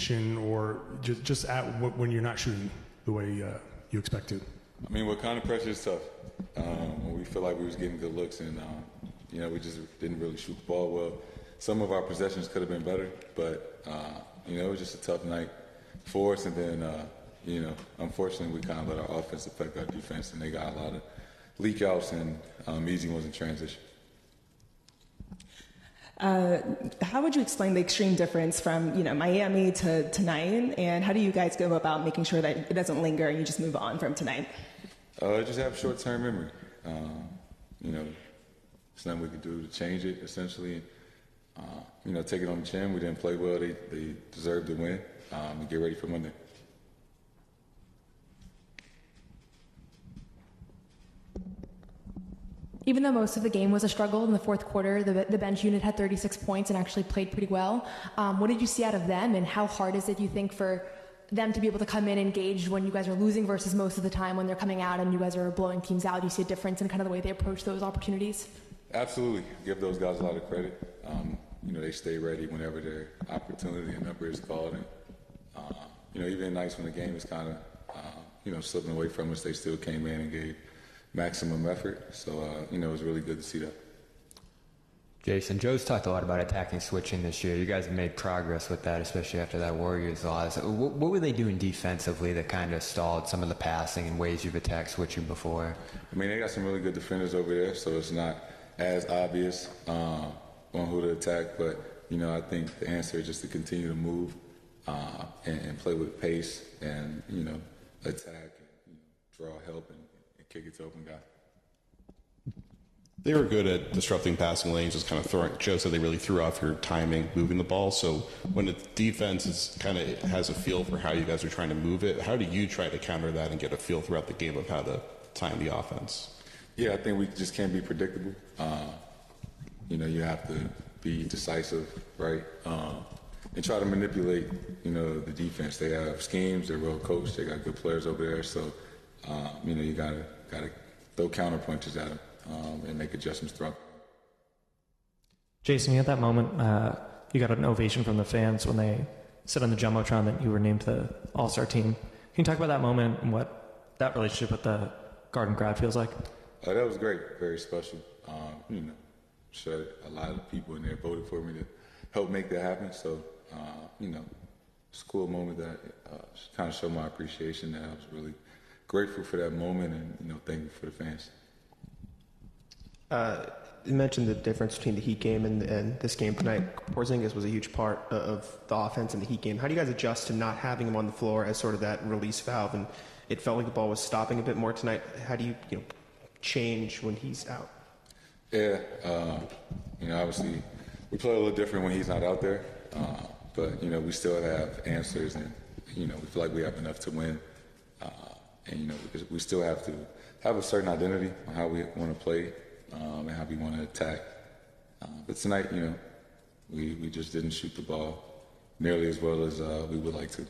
communication or just when you're not shooting the way you expect to? I mean, what kind of pressure is tough. When we feel like we was getting good looks and, we just didn't really shoot the ball well. Some of our possessions could have been better, but, it was just a tough night for us. And then, unfortunately, we kind of let our offense affect our defense, and they got a lot of leak outs, and Easy was in transition. How would you explain the extreme difference from, Miami to tonight, and how do you guys go about making sure that it doesn't linger and you just move on from tonight? Just have short-term memory. There's nothing we could do to change it, essentially. Take it on the chin. We didn't play well. They deserved to win, and get ready for Monday. Even though most of the game was a struggle in the fourth quarter, the bench unit had 36 points and actually played pretty well. What did you see out of them, and how hard is it, you think, for them to be able to come in engaged when you guys are losing versus most of the time when they're coming out and you guys are blowing teams out? Do you see a difference in kind of the way they approach those opportunities? Absolutely. Give those guys a lot of credit. They stay ready whenever their opportunity and number is called. And, even nights when the game is kind of, slipping away from us, they still came in and gave maximum effort. So, it was really good to see that. Jayson, Joe's talked a lot about attacking switching this year. You guys have made progress with that, especially after that Warriors loss. What were they doing defensively that kind of stalled some of the passing and ways you've attacked switching before? I mean, they got some really good defenders over there, so it's not as obvious on who to attack. But, I think the answer is just to continue to move and play with pace and, attack and draw help and kick it to open guys. They were good at disrupting passing lanes, just kind of throwing. Joe said they really threw off your timing, moving the ball. So when the defense has a feel for how you guys are trying to move it, how do you try to counter that and get a feel throughout the game of how to time the offense? Yeah, I think we just can't be predictable. You have to be decisive, right? And try to manipulate, the defense. They have schemes. They're well coached. They got good players over there. So, you gotta throw counter punches at them. And make adjustments throughout. Jayson, you had that moment, you got an ovation from the fans when they said on the Jumbotron that you were named to the All-Star team. Can you talk about that moment and what that relationship with the Garden crowd feels like? That was great, very special. Sure, a lot of people in there voted for me to help make that happen. So, it's a cool moment that kind of showed my appreciation. That I was really grateful for that moment and, thankful for the fans. You mentioned the difference between the Heat game and this game tonight. Porzingis was a huge part of the offense in the Heat game. How do you guys adjust to not having him on the floor as sort of that release valve? And it felt like the ball was stopping a bit more tonight. How do you change when he's out? Yeah, obviously we play a little different when he's not out there. But, we still have answers and, we feel like we have enough to win. And, we still have to have a certain identity on how we want to play. And how we want to attack. But tonight, we just didn't shoot the ball nearly as well as we would like to.